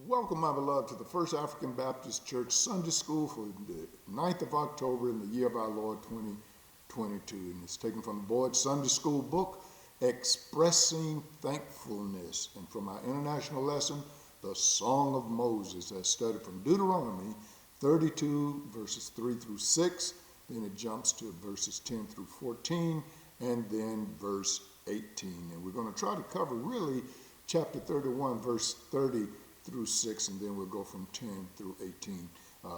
Welcome, my beloved, to the First African Baptist Church Sunday School for the 9th of October in the year of our Lord 2022. And it's taken from the Deut Sunday School book, Expressing Thankfulness. And from our international lesson, the Song of Moses, as studied from Deuteronomy 32, verses 3 through 6. Then it jumps to verses 10 through 14, and then verse 18. And we're going to try to cover really chapter 31, verse 30 through 6, and then we'll go from 10 through 18.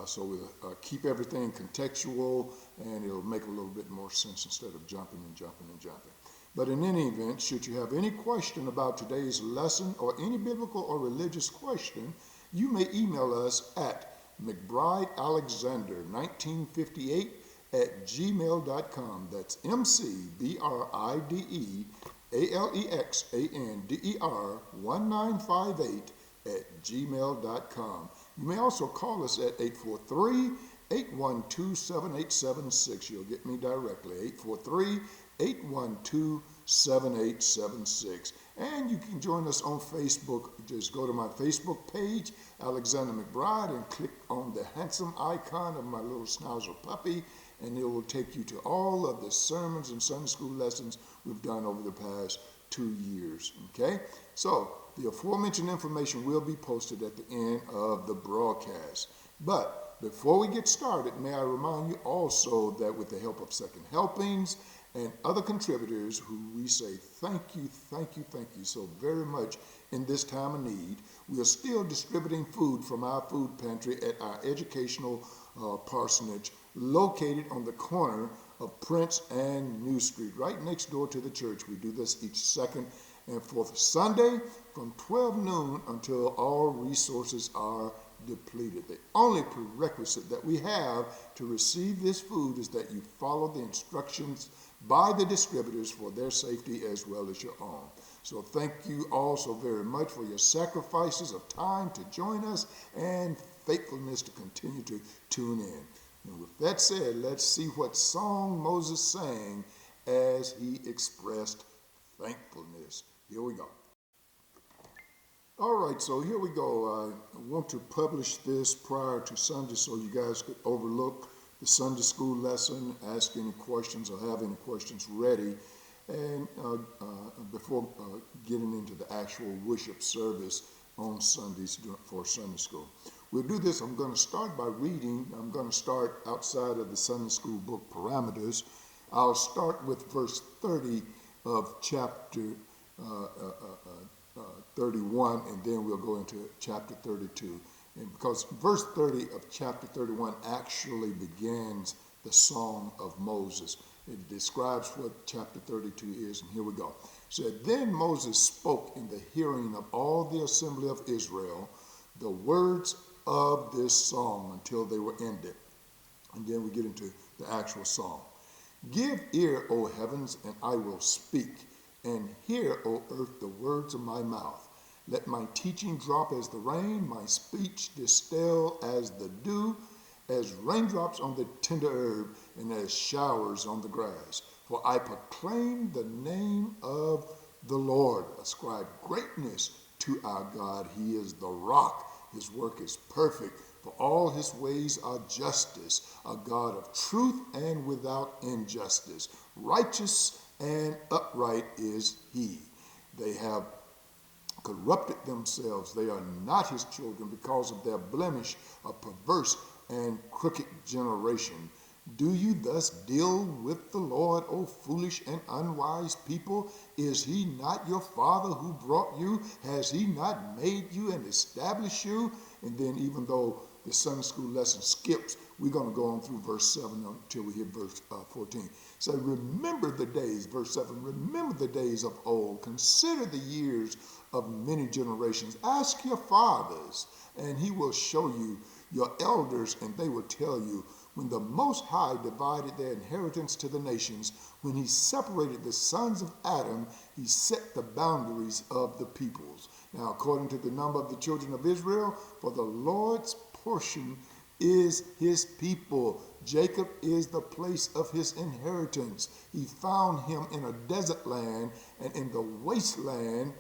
So we'll keep everything contextual, and it'll make a little bit more sense instead of jumping and jumping and jumping. But in any event, should you have any question about today's lesson or any biblical or religious question, you may email us at mcbridealexander1958@gmail.com. That's mcbridealexander1958@gmail.com. You may also call us at 843-812-7876. You'll get me directly, 843-812-7876. And you can join us on Facebook. Just go to my Facebook page, Alexander McBride, and click on the handsome icon of my little schnauzer puppy, and it will take you to all of the sermons and Sunday school lessons we've done over the past 2 years. Okay? So the aforementioned information will be posted at the end of the broadcast. But before we get started, may I remind you also that with the help of Second Helpings and other contributors who we say thank you so very much in this time of need, we are still distributing food from our food pantry at our educational parsonage located on the corner of Prince and New Street, right next door to the church. We do this each second and fourth Sunday from 12 noon until all resources are depleted. The only prerequisite that we have to receive this food is that you follow the instructions by the distributors for their safety as well as your own. So thank you all so very much for your sacrifices of time to join us and faithfulness to continue to tune in. And with that said, let's see what song Moses sang as he expressed thankfulness. Here we go. All right, so here we go. I want to publish this prior to Sunday so you guys could overlook the Sunday school lesson, ask any questions or have any questions ready, and before getting into the actual worship service on Sundays for Sunday school. We'll do this. I'm going to start by reading. I'm going to start outside of the Sunday school book parameters. I'll start with verse 30 of chapter 31, and then we'll go into chapter 32. And because verse 30 of chapter 31 actually begins the Song of Moses. It describes what chapter 32 is, and here we go. It said, "Then Moses spoke in the hearing of all the assembly of Israel the words of this song until they were ended." And then we get into the actual song. "Give ear, O heavens, and I will speak, and hear, O earth, the words of my mouth. Let my teaching drop as the rain, my speech distill as the dew, as raindrops on the tender herb, and as showers on the grass. For I proclaim the name of the Lord. Ascribe greatness to our God. He is the rock. His work is perfect, for all his ways are justice, a God of truth and without injustice. Righteous and upright is he. They have corrupted themselves. They are not his children because of their blemish, a perverse and crooked generation. Do you thus deal with the Lord, O foolish and unwise people? Is he not your father who brought you? Has he not made you and established you?" And then even though the Sunday school lesson skips, we're going to go on through verse 7 until we hit verse 14. So remember the days, verse 7, remember the days of old. Consider the years of many generations. Ask your fathers, and he will show you, your elders, and they will tell you. When the Most High divided their inheritance to the nations, when he separated the sons of Adam, he set the boundaries of the peoples. Now, according to the number of the children of Israel, for the Lord's portion is his people. Jacob is the place of his inheritance. He found him in a desert land and in the wasteland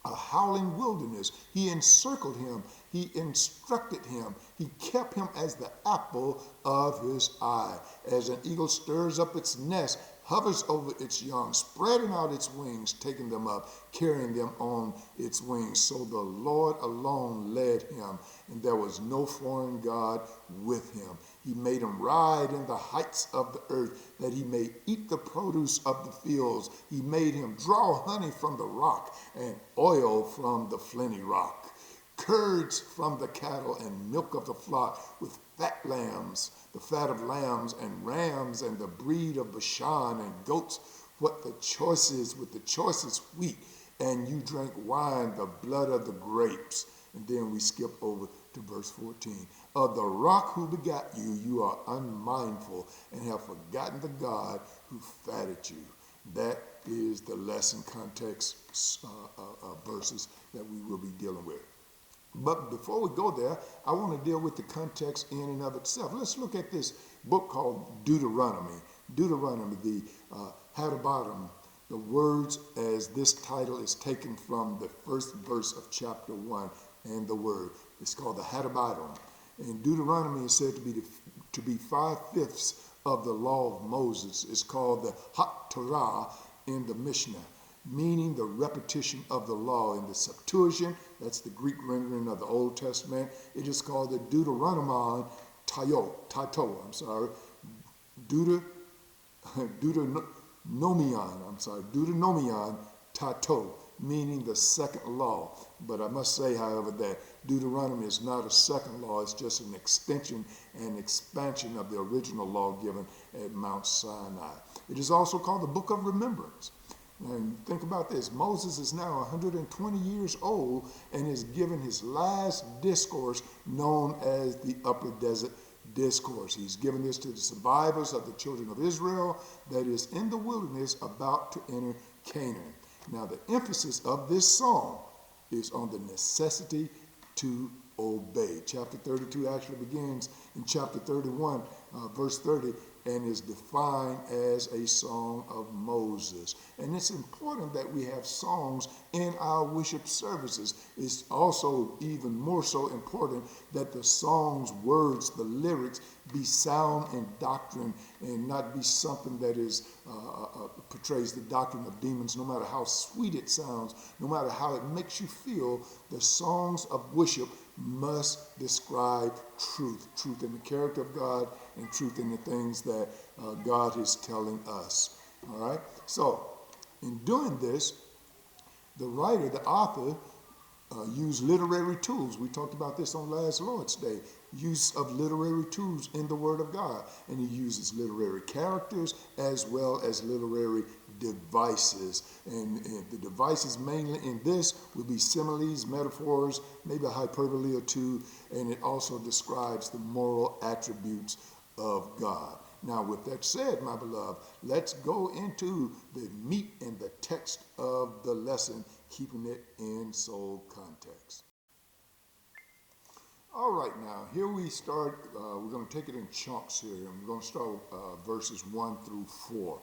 a howling wilderness. He encircled him. He instructed him. He kept him as the apple of his eye. As an eagle stirs up its nest, hovers over its young, spreading out its wings, taking them up, carrying them on its wings. So the Lord alone led him, and there was no foreign God with him. He made him ride in the heights of the earth, that he may eat the produce of the fields. He made him draw honey from the rock and oil from the flinty rock, curds from the cattle and milk of the flock, with fat lambs, the fat of lambs and rams, and the breed of Bashan, and goats, what the choicest, with the choicest wheat. And you drank wine, the blood of the grapes. And then we skip over to verse 14. Of the rock who begot you, you are unmindful, and have forgotten the God who fatted you. That is the lesson context verses that we will be dealing with. But before we go there, I want to deal with the context in and of itself. Let's look at this book called Deuteronomy. Deuteronomy, the Hadabottom, the words as this title is taken from the first verse of chapter 1, and the word. It's called the Hadabottom. And Deuteronomy is said to be 5/5 of the law of Moses. It's called the Hak Torah in the Mishnah, meaning the repetition of the law. In the Septuagint, that's the Greek rendering of the Old Testament, it is called the Deuteronomon Deuteronomion Tato, meaning the second law. But I must say, however, that Deuteronomy is not a second law. It's just an extension and expansion of the original law given at Mount Sinai. It is also called the Book of Remembrance. And think about this. Moses is now 120 years old and is given his last discourse known as the Upper Desert Discourse. He's given this to the survivors of the children of Israel that is in the wilderness about to enter Canaan. Now, the emphasis of this song is on the necessity to obey. Chapter 32 actually begins in chapter 31, verse 30, and is defined as a song of Moses. And it's important that we have songs in our worship services. It's also even more so important that the song's words, the lyrics, be sound in doctrine and not be something that is portrays the doctrine of demons. No matter how sweet it sounds, no matter how it makes you feel, the songs of worship must describe truth in the character of God and truth in the things that God is telling us. All right? So, in doing this, the writer, the author, used literary tools. We talked about this on last Lord's Day. Use of literary tools in the Word of God. And he uses literary characters as well as literary devices. And the devices mainly in this would be similes, metaphors, maybe a hyperbole or two. And it also describes the moral attributes of God. Now, with that said, my beloved, let's go into the meat and the text of the lesson, keeping it in soul context. All right, now, here we start. We're going to take it in chunks here, and we're going to start with verses 1 through 4.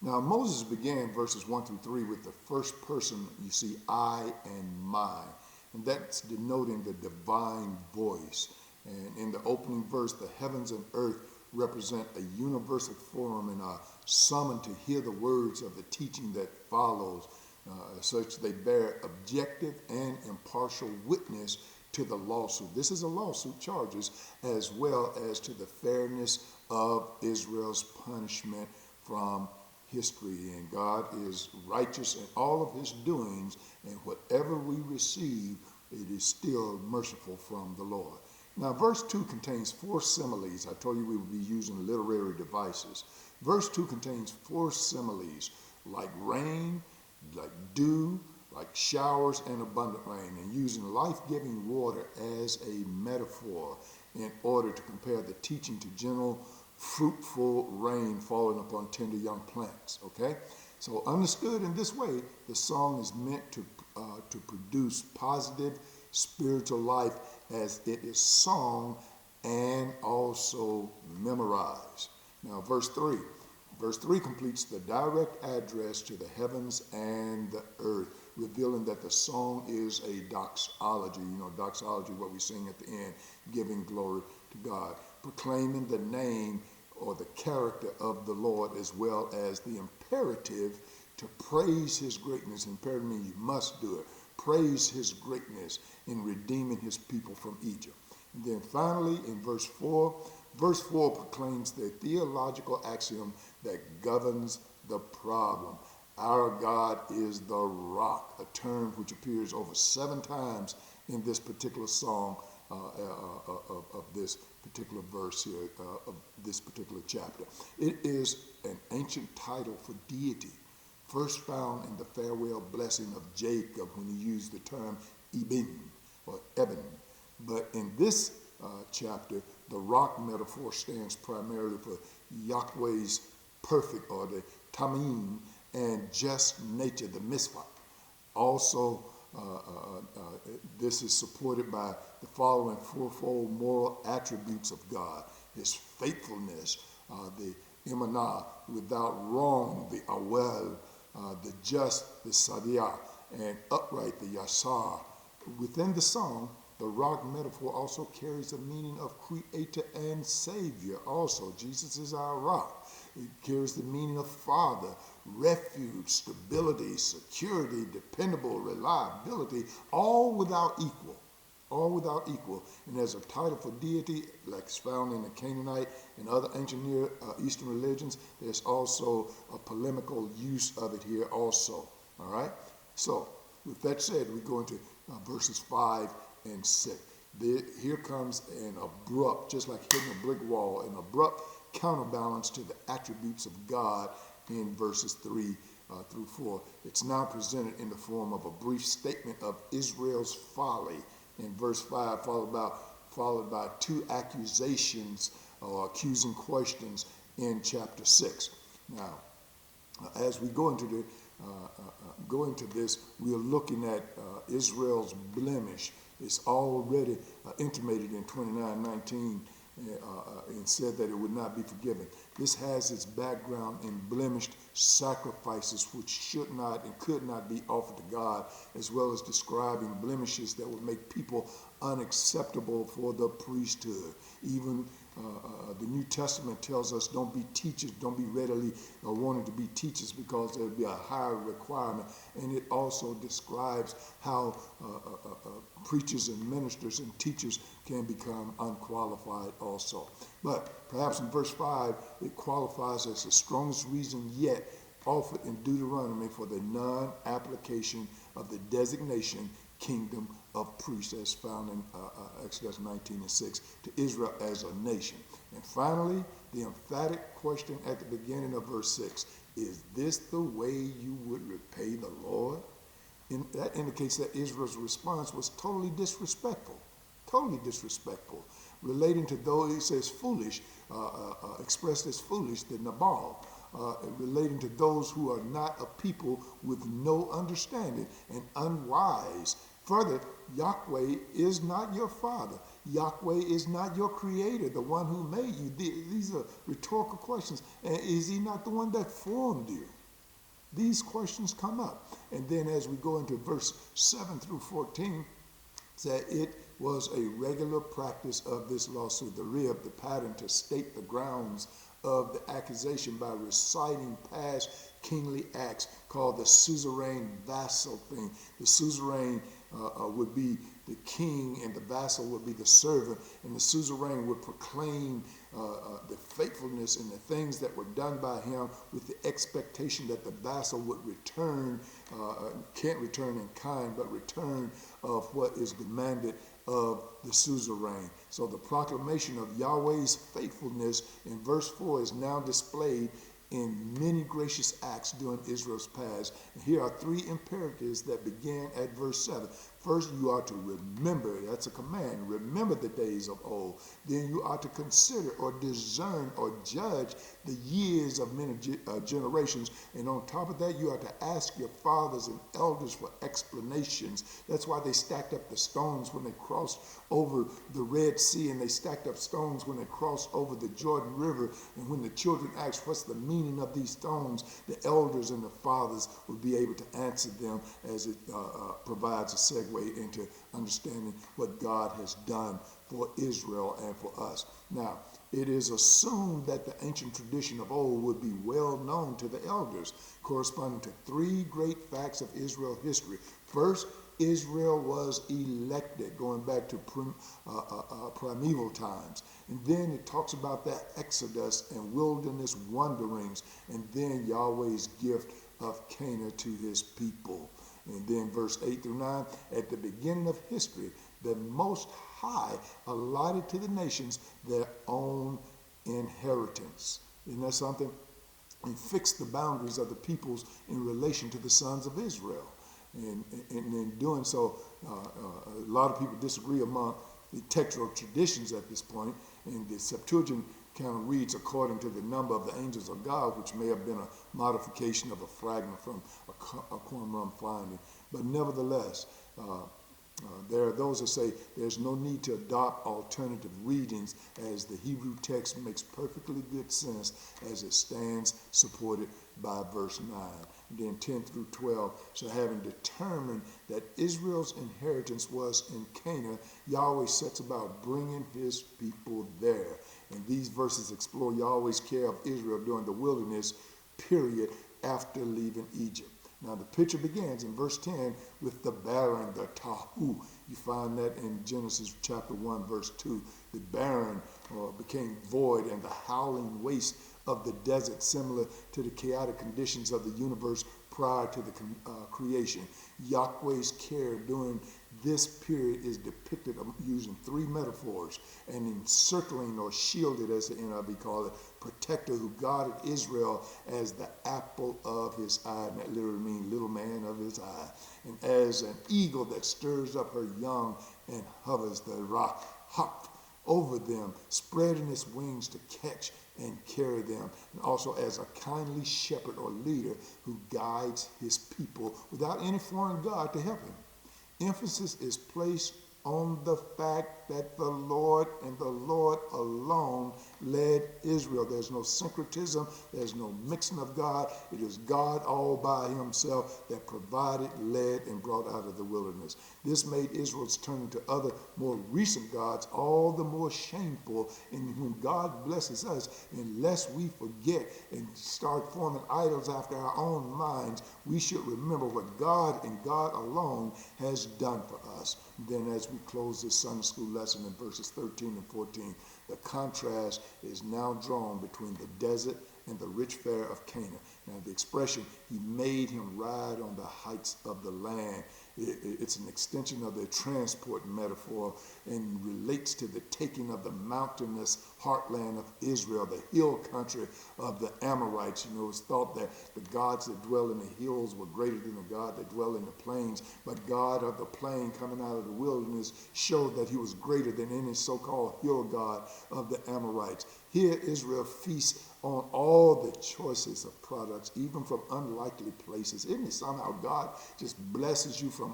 Now, Moses began verses 1 through 3 with the first person, you see, I and mine, and that's denoting the divine voice. And in the opening verse, the heavens and earth represent a universal forum and are summoned to hear the words of the teaching that follows. Such they bear objective and impartial witness to the lawsuit. This is a lawsuit charges, as well as to the fairness of Israel's punishment from history. And God is righteous in all of his doings, and whatever we receive, it is still merciful from the Lord. Now, verse 2 contains 4 similes. I told you we would be using literary devices. Verse 2 contains 4 similes, like rain, like dew, like showers and abundant rain, and using life-giving water as a metaphor in order to compare the teaching to gentle, fruitful rain falling upon tender young plants, okay? So understood in this way, the song is meant to produce positive spiritual life as it is sung and also memorized. Now, verse 3 completes the direct address to the heavens and the earth. revealing that the song is a doxology. You know, doxology, what we sing at the end, giving glory to God, proclaiming the name or the character of the Lord, as well as the imperative to praise his greatness. Imperative means you must do it. Praise his greatness in redeeming his people from Egypt. And then finally, in verse 4 proclaims the theological axiom that governs the problem. Our God is the rock, a term which appears over 7 times in this particular song of this particular verse here, of this particular chapter. It is an ancient title for deity, first found in the farewell blessing of Jacob when he used the term Eben or Eben. But in this chapter, the rock metaphor stands primarily for Yahweh's perfect, or the tamim, and just nature, the misfat. Also, this is supported by the following fourfold moral attributes of God: his faithfulness, the imanah, without wrong, the awel, the just, the sadia, and upright, the yasar. Within the song, the rock metaphor also carries a meaning of creator and savior. Also, Jesus is our rock. It carries the meaning of father, refuge, stability, security, dependable, reliability, all without equal. All without equal. And as a title for deity, like it's found in the Canaanite and other ancient Near Eastern religions, there's also a polemical use of it here also. All right? So, with that said, we go into verses 5 and 6. Here comes an abrupt, just like hitting a brick wall, an abrupt counterbalance to the attributes of God in verses 3 through 4. It's now presented in the form of a brief statement of Israel's folly in verse 5, followed by 2 accusations or accusing questions in chapter 6. Now, as we go into this, we are looking at Israel's blemish. It's already intimated in 29:19 and said that it would not be forgiven. This has its background in blemished sacrifices which should not and could not be offered to God, as well as describing blemishes that would make people unacceptable for the priesthood. Even the New Testament tells us don't be teachers, don't be readily wanting to be teachers, because there would be a higher requirement. And it also describes how preachers and ministers and teachers can become unqualified also. But perhaps in verse 5, it qualifies as the strongest reason yet offered in Deuteronomy for the non-application of the designation kingdom of priests, as found in Exodus 19:6, to Israel as a nation. And finally, the emphatic question at the beginning of verse 6, is this the way you would repay the Lord? And that indicates that Israel's response was totally disrespectful, relating to those, he says, foolish, expressed as foolish, the Nabal, relating to those who are not a people with no understanding and unwise. Further, Yahweh is not your father. Yahweh is not your creator, the one who made you. These are rhetorical questions. And is he not the one that formed you? These questions come up. And then as we go into verse 7 through 14, that it was a regular practice of this lawsuit, the rib, the pattern, to state the grounds of the accusation by reciting past kingly acts called the suzerain vassal thing. The suzerain would be the king, and the vassal would be the servant, and the suzerain would proclaim the faithfulness and the things that were done by him, with the expectation that the vassal would return, can't return in kind, but return of what is demanded of the suzerain. So the proclamation of Yahweh's faithfulness in verse 4 is now displayed in many gracious acts during Israel's past. And here are 3 imperatives that began at verse 7. First, you are to remember, that's a command, remember the days of old. Then you are to consider or discern or judge the years of many generations. And on top of that, you are to ask your fathers and elders for explanations. That's why they stacked up the stones when they crossed over the Red Sea, and they stacked up stones when they crossed over the Jordan River. And when the children asked what's the meaning of these stones, the elders and the fathers would be able to answer them, as it provides a segue into understanding what God has done for Israel and for us. Now, it is assumed that the ancient tradition of old would be well known to the elders, corresponding to three great facts of Israel history. First, Israel was elected, going back to primeval times. And then it talks about that exodus and wilderness wanderings, and then Yahweh's gift of Canaan to his people. And then verse 8 through 9, at the beginning of history, the Most High allotted to the nations their own inheritance. Isn't that something? And fixed the boundaries of the peoples in relation to the sons of Israel. And in doing so, a lot of people disagree among the textual traditions at this point. And the Septuagint kind of reads according to the number of the angels of God, which may have been a modification of a fragment from a Qumran finding. But nevertheless, there are those that say there's no need to adopt alternative readings, as the Hebrew text makes perfectly good sense as it stands, supported by verse 9. And then 10 through 12, so having determined that Israel's inheritance was in Canaan, Yahweh sets about bringing his people there. And these verses explore Yahweh's care of Israel during the wilderness period after leaving Egypt. Now, the picture begins in verse 10 with the barren, the tahu. You find that in Genesis chapter 1, verse 2. The barren became void, and the howling waste of the desert, similar to the chaotic conditions of the universe prior to the creation. Yahweh's care during this period is depicted using three metaphors: an encircling or shielded, as the NIV call it, protector who guarded Israel as the apple of his eye, and that literally means little man of his eye, and as an eagle that stirs up her young and hovers the hop over them, spreading its wings to catch and carry them, and also as a kindly shepherd or leader who guides his people without any foreign god to help him. Emphasis is placed on the fact that the Lord and the Lord alone led Israel. There's no syncretism, there's no mixing of God. It is God all by himself that provided, led, and brought out of the wilderness. This made Israel's turning to other more recent gods all the more shameful. And when God blesses us, unless we forget and start forming idols after our own minds, we should remember what God and God alone has done for us. Then as we close this Sunday school lesson in verses 13 and 14, the contrast is now drawn between the desert and the rich fare of Canaan. Now, the expression, he made him ride on the heights of the land, it's an extension of the transport metaphor and relates to the taking of the mountainous heartland of Israel, the hill country of the Amorites. You know, it's thought that the gods that dwell in the hills were greater than the God that dwell in the plains, but God of the plain coming out of the wilderness showed that he was greater than any so-called hill god of the Amorites. Here, Israel feasts on all the choices of products, even from unlikely places. Isn't it somehow God just blesses you through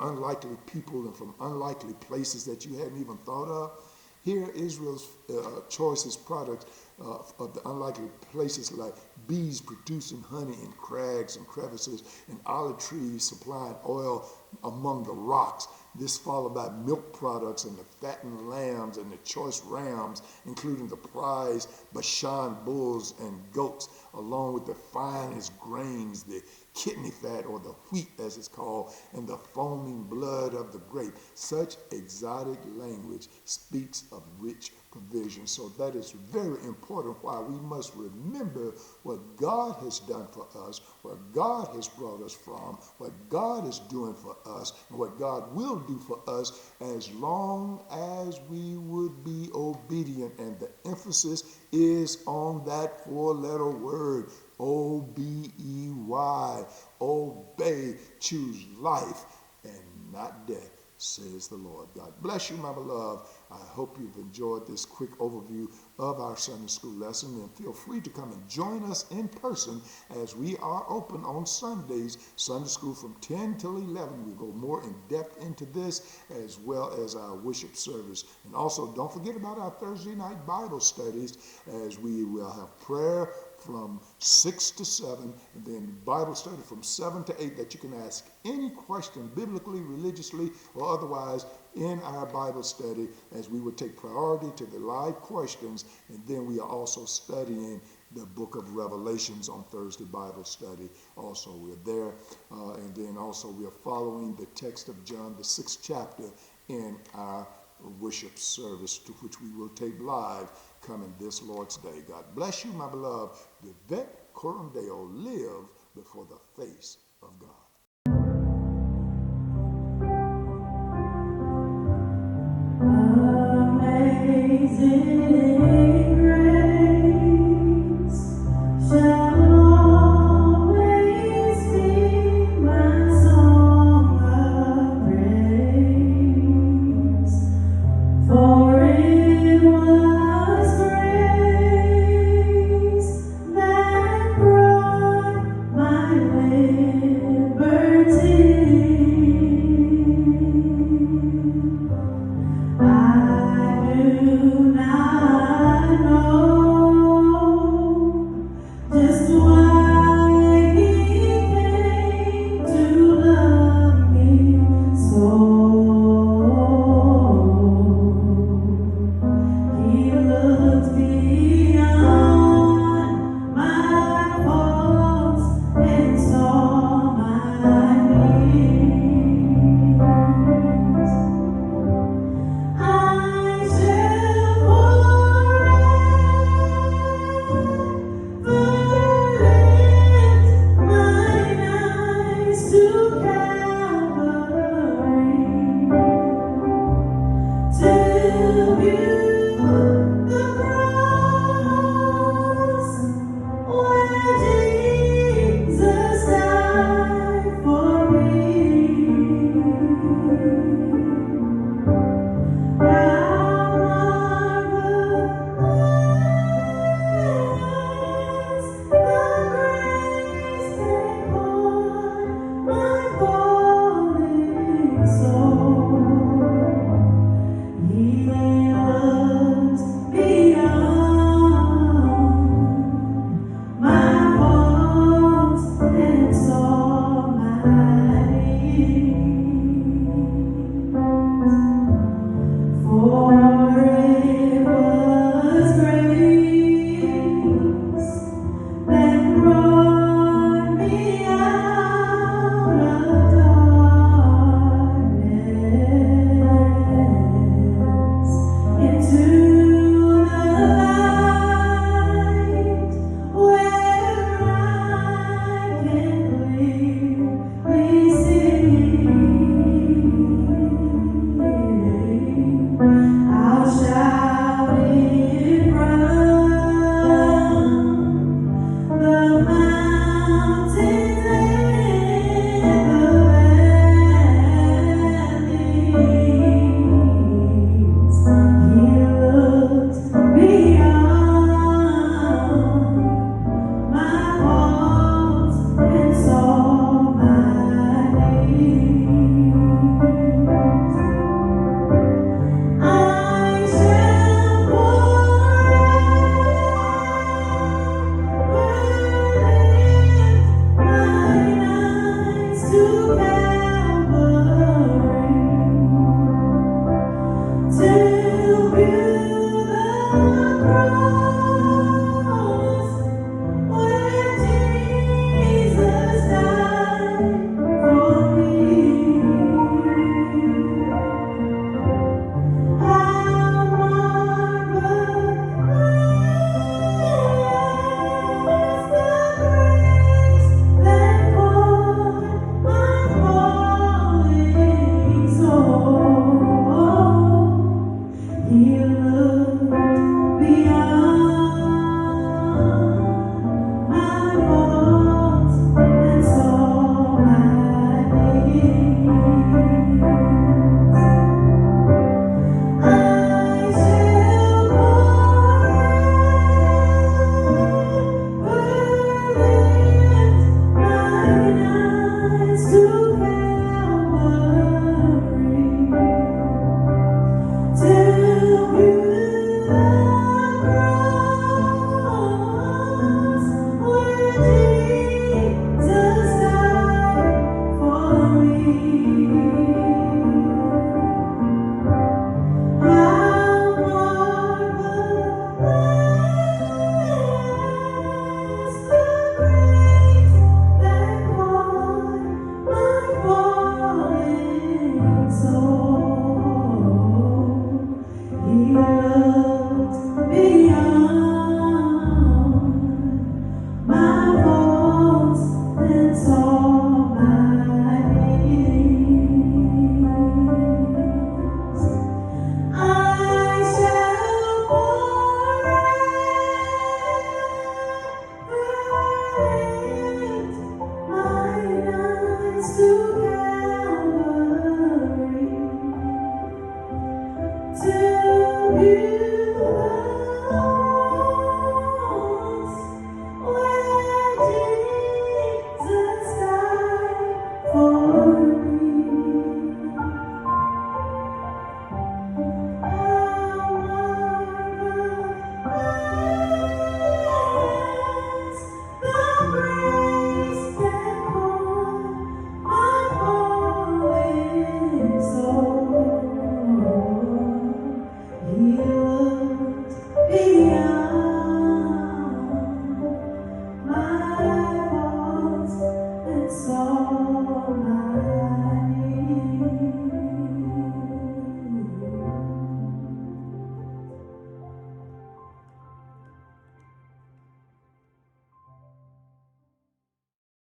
unlikely people and from unlikely places that you hadn't even thought of? Here, Israel's choicest products of the unlikely places, like bees producing honey in crags and crevices, and olive trees supplying oil among the rocks. This followed by milk products and the fattened lambs and the choice rams, including the prize Bashan bulls and goats, along with the finest grains, the kidney fat, or the wheat as it's called, and the foaming blood of the grape. Such exotic language speaks of rich provision. So that is very important, why we must remember what God has done for us, where God has brought us from, what God is doing for us, and what God will do for us as long as we would be obedient. And the emphasis is on that four-letter word, O-B-E-Y, obey, choose life and not death, says the Lord. God bless you, my beloved. I hope you've enjoyed this quick overview of our Sunday school lesson, and feel free to come and join us in person as we are open on Sundays, Sunday school from 10 till 11. We'll go more in depth into this, as well as our worship service. And also, don't forget about our Thursday night Bible studies, as we will have prayer from 6 to 7, and then Bible study from 7 to 8, that you can ask any question biblically, religiously, or otherwise in our Bible study, as we would take priority to the live questions. And then we are also studying the book of Revelations on Thursday Bible study. Also, we're there. And then also we are following the text of John, the 6th chapter, in our worship service, to which we will take live coming this Lord's Day. God bless you, my beloved. Deut coram Deo, live before the face of God. Amazing grace shall always be my song of praise, for it was grace that brought my liberty. I do not know just why He came to love me so. He looked beyond my faults and saw my needs. I shall forever lift mine eyes to Calvary, to view the cross where Jesus died for me. For it was grace that brought me out of darkness into